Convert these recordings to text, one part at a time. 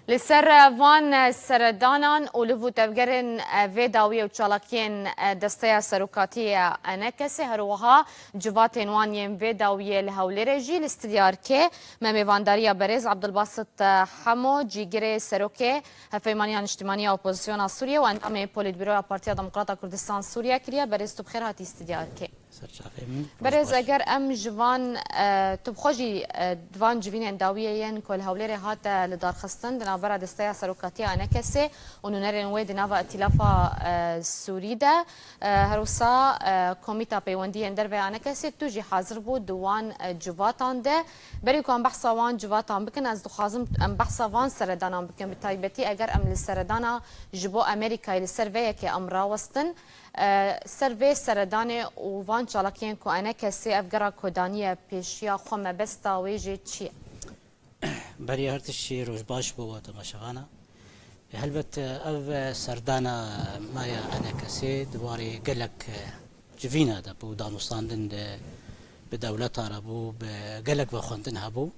لسر وان سردانان و لفو تفگرن و داوی و چالاکین دسته سروکاتی انکسی هروها جواتین وانیم و داوی لحولی رجی الاستدیار که ممیوانداری برز عبدالباسط حمو جیگر سروکه هفیمانیان اجتماعی اپوزیسیون سوریه و انتام پولیت بیرو پارتیا دموکراتا کردستان سوریه کریه برز تو بخیر هاتی استدیار که برز اگر ام جوان تبخوجی دوان جوین داویین کل هولیر هات لدارخستن دنابرا دسته سروکاتی انکسی و نونرین وید ناوا ائتلافا سوری ده هروسا کمیتا پیوندی اندر و انکسی توجی حاضر بود دوان جواتان ده بری کن بحثا وان جواتان بکن از دخوازم ام بحثا وان سردانان بکن بتایبتی اگر ام لسردانا جبو امریکای لسرویه که ام راوستن سروی سردان و وان چالاکین کو انا کسی افگرا کودانی پیشیا خو مبستا ویجی چی بری هرتشی روز باش بو تماشاغانا هلبت اف سردانا مایا انا کسی دواری گلک جوینا دا بو دانوستاندن بدولت عربو بگلک بخوندن هبو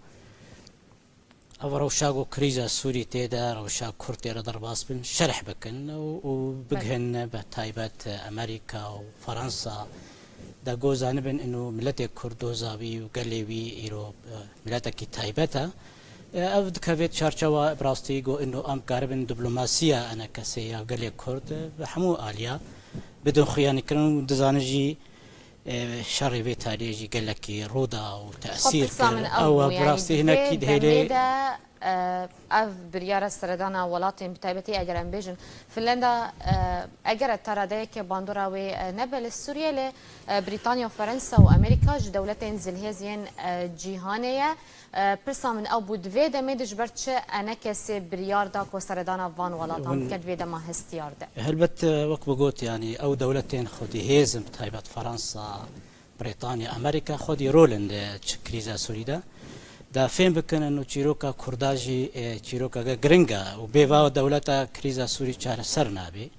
او روشاقو كريزا سوري تيدا روشاق كورتي درباس بن شرح بكن وبقهن بتايبات امريكا وفرنسا دا جوزان بن انه ملتي كردوزاوي وقليوي ايرو ملتك تايبتا افد كافيت شارشوا براستي جو انه ام قاربن دبلوماسيا انا كسيا قلي كرد بحمو اليا بدون خيانه كانوا دزانجي شر بيت عليه قال لك روضة وتأثير أو براستي هنا كده هلي اف بريار سردانا ولاتين بتايبتي اگر امبيجن فنلندا اگر تراده که باندورا و نبل السورية لبريطانيا وفرنسا وامريكا دولتين زلهزين جيهانية برسا من او بود ويدا ميدج برتش انا كسي بريار داك وسردانا فان ولاتان كد ويدا ما هستيار ده هلبت وقت بقوت يعني او دولتين خدي هيزم بتايبت فرنسا بريطانيا امريكا خدي رولند كريزا سوريدا دا فهم بکن انو چیروکا کرداجی چیروکا گرنگا و بیوا دولتا کریزا سوری چار سر نابی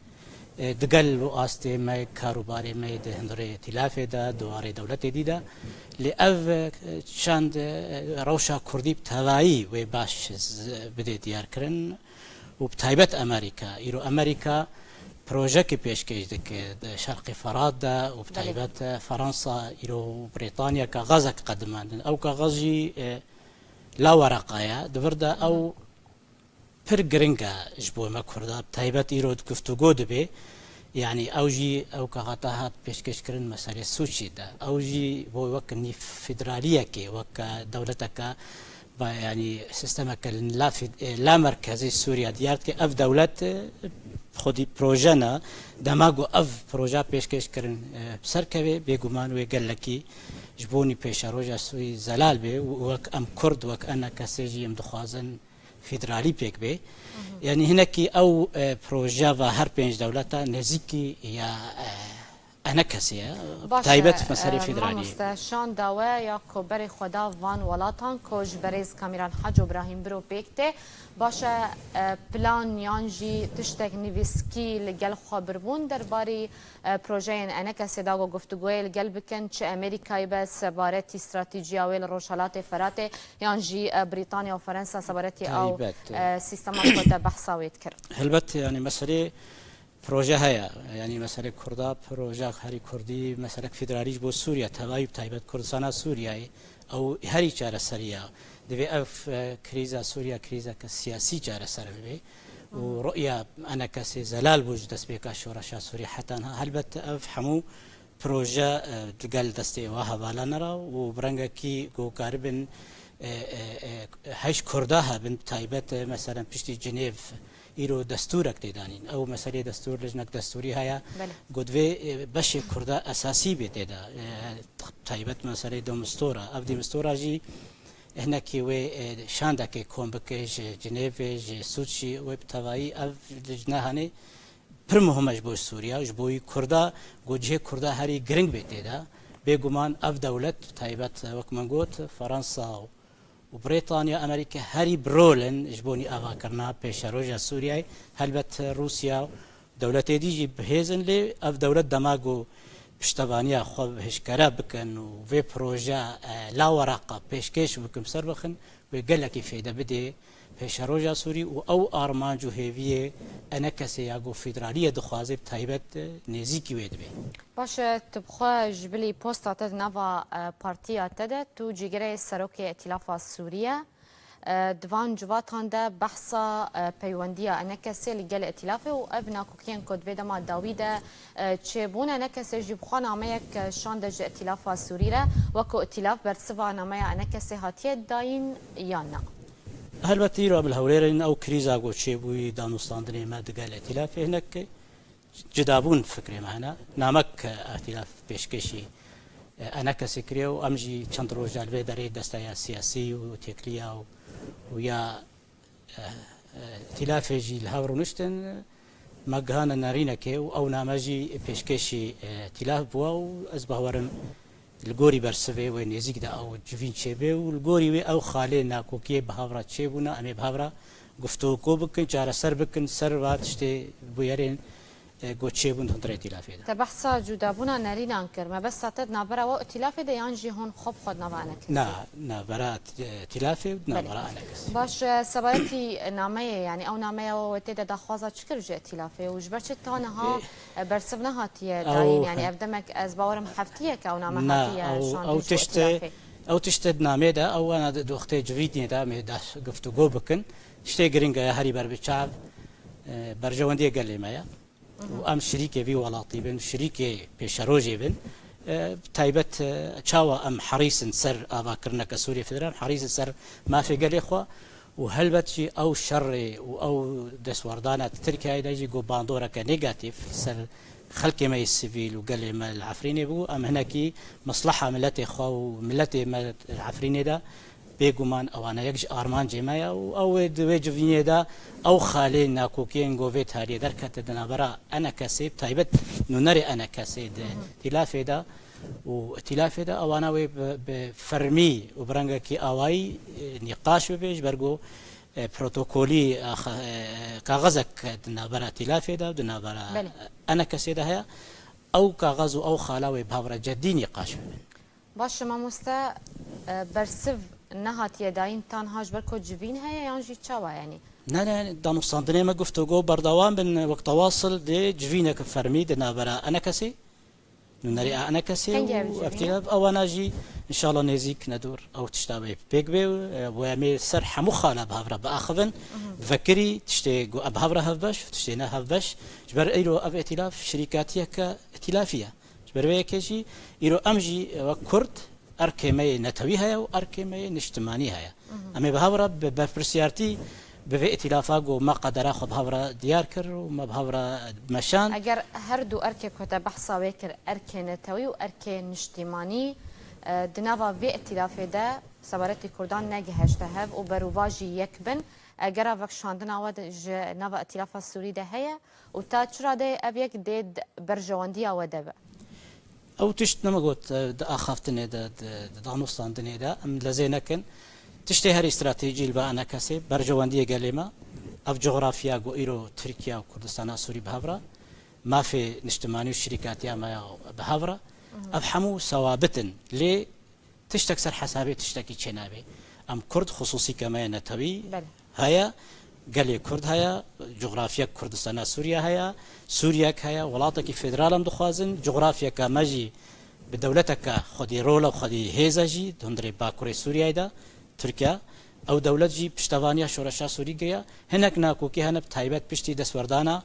دگل و آسته مای کاروباری مای ده هندره ائتلاف دا دواره دولت دیدا لی او چند روشا کردی بتوایی و باش بده دیار کرن و بتایبت امریکا ایرو امریکا پروژه که پیش کشیده که شرق فرات دا و بتایبت فرانسا ایرو بریتانیا که غازک قدماندن او که غازی لا ورقايا دفردا او پر گرنگا جبو ما كردا تايبت ايرود گفتگو دبي يعني اوجي او كغطاهات پیشکش کرن مسئله سوچي دا اوجي بو وكني فدراليه كي وك دولتك يعني سيستمك لا مركزي سوريا ديارت كي اف دولت خودي بروجنا دماغو اف بروجا پیشکش کرن بسركبي بيگمان و قال لكي جبوني پیش روجا سوی زلال بی وک ام کرد وک انا کسیجی ام دخوازن فدرالی پیک بی یعنی هنکی او پروژه و هر پنج دولتا نزیکی یا انا کسیه تایبت مسئله فدرالی شان داوه یا کبر خدا وان ولاتان کج بریز کامیران حج ابراهیم برو پیکته باشه پلان یانجی تشتک نویسکی لگل خبر بون درباره پروژه انا کسی داو گفتگوی لگل بکن چه امریکایی به سبارتی استراتژیاوی لروشالات فرات یانجی بریتانیا و فرانسه سبارتی او سیستم خود بحثاویت کرد هلبت یعنی مسئله پروژه هيا يعني مثلا كردا پروژه هری کردی مثلا فدرالیش بو سوریا تبایب تایبت کردستان سوریا او هری چاره سریا دوی اف کریزا سوریا کریزا سیاسی چاره سر بی و رؤیا انا کسی زلال بوج دست بیکا شورشا سوریا حتی هلبت اف حمو پروژه دقل دستی واه بالا نرا و برنگا کی گو قاربن هش کردها بن تایبت مثلا پشتی جنیو ایرو دستورک دیدانین او مسئله دستور لجنک دستوری هیا گودوی بش کردا اساسی بیت دا تایبت مسئله دومستورا اف دومستورا جی هناکی و شاندا که کوم بکش جنیو ج سوچی و بتوایی اف لجنه هنی پر مهمش بو سوریا جبوی کردا گوجه کردا هری گرنگ بیت دا بگمان اف دولت تایبت وک منگوت فرانسا وبريطانيا امريكا هاري برولن جبوني اغا كرنا بيش روجا سوريا هلبت روسيا دولتي ديجي بهيزن لي اف دولت دماغو بشتبانيا خو هشكرا بكن وفي بروجا لا ورقه بيشكيش بكم سربخن وقال لك فايده بدي پیشروجا سوری و او آرمانج و هیویه انا کسی یاگو فدرالیه دخوازه تایبت نزیکی وید بی. باشه تبخوا جبلی پوستا تد نوا پارتیا تد تو جگره سروک ائتلاف سوریه دوان جواتان ده بحثا پیوندیا انکسی لگل ائتلافه و ابنا کوکین کد ویدا ما داویده چه بونه انکسی جبخوا نامه یک شاندج ائتلاف سوریه وکو ائتلاف برسوا نامه انکسی هاتیه داین یا نه البته رو بالهوليرين او كريزا قو تشيبوي دانوستاندني ما دقال ائتلاف هناك جدابون فكري معنا نامك ائتلاف بيشكشي انا كسكري وامجي چند روجال به داري دستايا سياسي وتكليا ويا ائتلاف جي الهاورو نشتن مغانا نارينا كي او نامجي بيشكشي ائتلاف بوا ازبهورم الجوري برسفي وين يزيك دا او جفين شبه والجوري او خالي ناكوكي بهافرا تشيبونا امي بهافرا گفتو کو بکن چاره سر بکن سر واتشتي بويرين گوتشيبون هندري ائتلافي دا تبحثا جدابونا نارين انكر ما بس ساتد نابرا و ائتلافي دا يانجي هون خب خد نابا انكس نا برا ائتلافي نا برا انكس باش سبارتي نامية يعني او نامية وتيدا دا خوازا تشكر جي ائتلافي وجبرش تانها برسبنا هاتيه داين يعني ابدمك از باورم حفتيك او نامه هاتيه او تشت او تشتد نامه دا او انا دوختي جريدني دا مي دا گفتو گو بكن شتي گرينگا هاري بر بچاب برجوندي قال لي مايا وام شريكه في ولاطي بن شريكه بشروجي بن تايبت تشاوا ام حريص سر افاكرنا كسوريا فدرال حريص سر ما في قال اخوه وهلبت شي او شر او دسوردانه تركيا يجي جو باندورا كنيجاتيف سر خلق ما السيفيل وقال لي ما العفريني بو ام هناكي مصلحه ملتي خو وملتي ما العفريني ده بيجومان او انا يجي ارمان جمايا او دوجفيني ده او خالي ناكوكين جوفيت هاري دركت دنابرا انا كسيب تايبت نونري انا كسيد ائتلافي ده وائتلافي ده او انا بفرمي وبرنجا كي اواي نقاش بيج برجو بروتوكولي كاغزك دنابرا ائتلافي ده دنابرا انا كسيد هيا او كاغز او خالاوي بهبره جدي نقاش باش ما مستا برسف نهات يداين تانهاج بركو جبين هيا يانجي تشاوا يعني لا دانو صندني ما قفتو جو بردوان بن وقت واصل دي جفينك فرمي دنابرا انا كسي نري انا كسي وافتلاف او انا جي ان شاء الله نزيك ندور او تشتابي بيكبي ويامي سرح مخالة بهبرا باخذن فكري تشتي جو بهبرا هفبش تشتينا هفبش جبر ايرو اب ائتلاف شركاتيه كائتلافيه جبر ويكشي ايرو امجي وكرد اركيمي نتويها واركيمي نجتمانيها اما بهبرا بفرسيارتي بفي ائتلافاقو ما قدر اخذ بهبرا دياركر وما بهبرا مشان اگر هردو اركي كوتا بحثا ويكر اركي نتوي واركي نجتماني دنافا في ائتلافي دا سبارتي كردان نجهشت هف وبرواجي يكبن اگر افك شاندنا ود نافا ائتلاف السوري ده هيا وتا تشرا ده ابيك ديد برجوانديا ودبا او تشت نما قلت اخافتني دا دانوستاندني دا ام لزينكن تشتي هر استراتيجي البانا كسي برجوانديه قالما اف جغرافيا جو ايرو تركيا وكردستان سوري بهبرا ما في نجتماني الشركات يا ما بهبرا افحموا ثوابتا لي تشتكسر حسابي تشتكي تشنابي ام كرد خصوصي كما نتوي هيا قال كرد هيا جغرافيا كردستان سوريا هيا سوريا هيا ولاتك فيدرالم دخوازن جغرافيا كماجي بدولتك خدي رولا وخدي هيزاجي دندري باكوري سوريا دا تركيا او دولت جي پشتوانيا شورشا سوريا هناك ناكوكي هنا بتايبت پشتي دسوردانا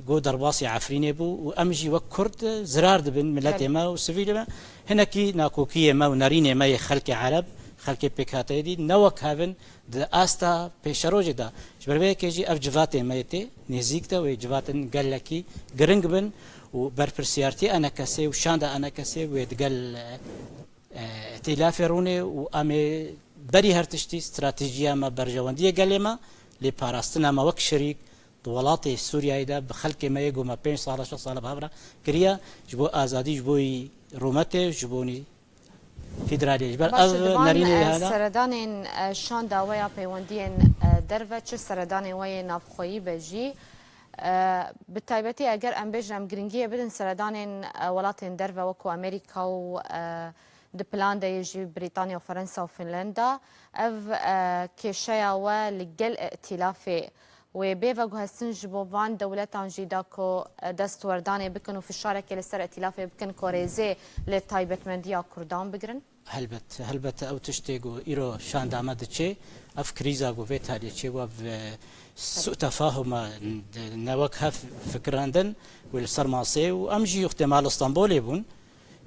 جو درباسي عفريني بو وامجي وكرد زرار دبن ملتي ما وسفيل ما هناكي ناكوكي ما وناريني ما خلق عرب خلق بكاتي دي نوك هافن د استا بشروج دا جبربه كيجي اف جفاتي مايتي نزيكتا وجفاتن قالكي غرنج بن وبرفرسيارتي انا كسي وشاندا انا كسي ويدقل ائتلاف روني وامي بري هرتشتي استراتيجيه ما برجوانديه قالما لباراستنا ما وك شريك دولاتي سوريا دا بخلق ما يجو ما بين صار 6 سنه بهبره كريا جبو ازادي جبوي روماتي جبوني فيدرالي جبر ناريني هذا سردان شان داويا بيوندين درفه چ سردان وي نافخوي بجي بالتايبتي اگر ام بجرم گرينجيه بدن سردان ولاتين درفه وكو امريكا و دبلان دا يجي بريطانيا وفرنسا وفنلندا اف كيشيا ولقل ائتلافي وبيفا جوهستن جبوفان دولتان جيداكو دستورداني بكن وفي الشاركة لسر ائتلافي بكن كوريزي لتايبت منديا كردان بقرن هلبت او تشتيغو ايرو شان دامد تشي اف كريزا جو فيتالي تشي و سوء تفاهم نوك هف فكراندن والسرماسي وامجي احتمال اسطنبول يبون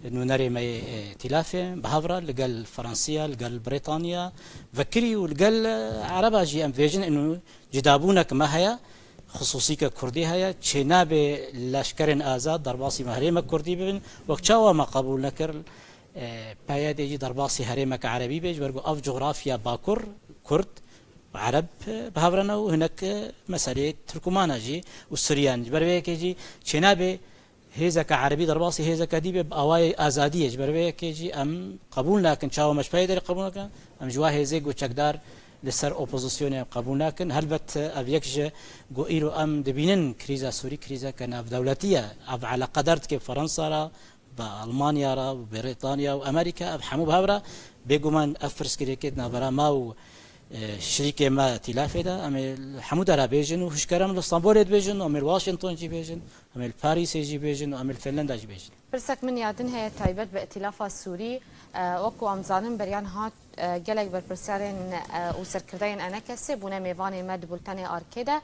انه نري ما ائتلافي بهافرا لقال فرنسيا لقال بريطانيا فكري ولقال عربا جي ام فيجن انه جدابونك ما هي خصوصي كردي هيا تشينابي لشكرن آزاد درباسي مهريمك كردي ببن وكشاوا ما قبول نكر بايد يجي درباسي هريمك عربي بيج برجو اف جغرافيا باكر كرد عرب بهافرنا وهناك مسألة تركمان جي والسوريان بربيك يجي تشينابي هيزك عربي درباسي هيزك ديب بأواي آزادية بربيك يجي ام قبول لكن شاوا مش بايد قبول لكن ام جوا هيزك وشكدار لسر اوبوزيسيون قبول لكن هلبت ابيكج جو ايرو ام دبينن كريزا سوري كريزا كان دولتيه على قدرت كيف فرنسا را بالمانيا را وبريطانيا وامريكا بحمو بهبره بيجومان افرس كريكتنا برا ما شريكه ما ائتلافه ده ام حمود را بيجن وشكرم اسطنبول بيجن ام واشنطن جي بيجن ام باريس جي بيجن ام فنلندا جي بيجن برسك من يادن هي تايبت بائتلاف السوري وكو امزانن بريان هات جلك برپرسیارن و سرکردین انکسی بونه میوانی مد بولتنی آرکیده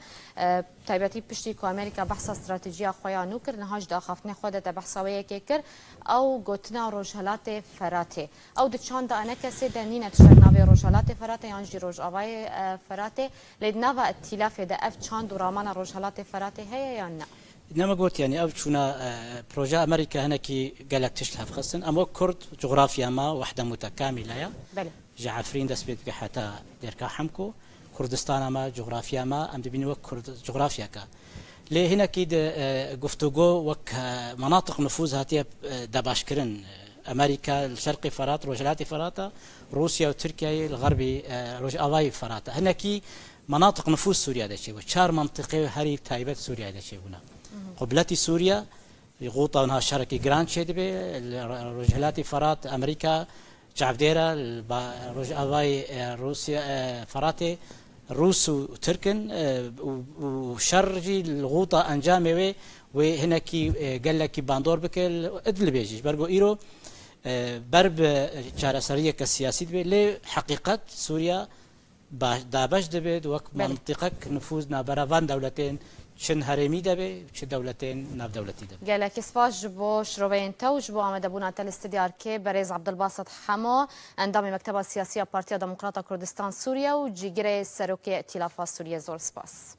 تایبتی پشتی که امریکا بحث استراتژی خویا نوکر نهاج داخفتن خودت بحثاویه که کر او گوتنا روجهلات فراته او دچان دا انکسی دنینه تشر ناوی روجهلات فراته یانجی روج آوای فراته لید نوا ائتلاف ده اف چاند و رامان روجهلات فراته هيا یا نه نما قلت يعني او شونا بروجا امريكا هنا كي قالك تشلها خصن اما كرد جغرافيا ما وحده متكامله يا بله جعفرين دس بيت حتى ديركا حمكو كردستان ما جغرافيا ما ام دبين وك كرد جغرافيا كا ليه هنا كيد گفتگو وك مناطق نفوذ هاتيه دباشكرن امريكا الشرقي فرات روجلات فراتا روسيا وتركيا الغربي روج اواي فراتا هنا كي مناطق نفوذ سوريا ده شيء وشار منطقه هري تايبت سوريا ده شيء هنا قبلتي سوريا يغوطا انها شركي جراند شيدبي روجلات فرات امريكا جعفديرا روج اواي روسيا فراتي روس وتركن وشرجي الغوطه انجامي وهنا كي قال لك باندور بكل ادل بيجي برجو ايرو برب شارسريه كسياسي لي حقيقه سوريا دابش دبد وك منطقك نفوذنا برافان دولتين شن هرمي دبي شن دولتين ناف دولتي دبي قال لك اسفاج بو شروين توج بو عمد ابونا تل استديار كي بريز عبد الباسط حمو اندامي مكتبه السياسيه بارتيا ديمقراطه كردستان سوريا وجيجري سروكي ائتلاف سوريا زور سباس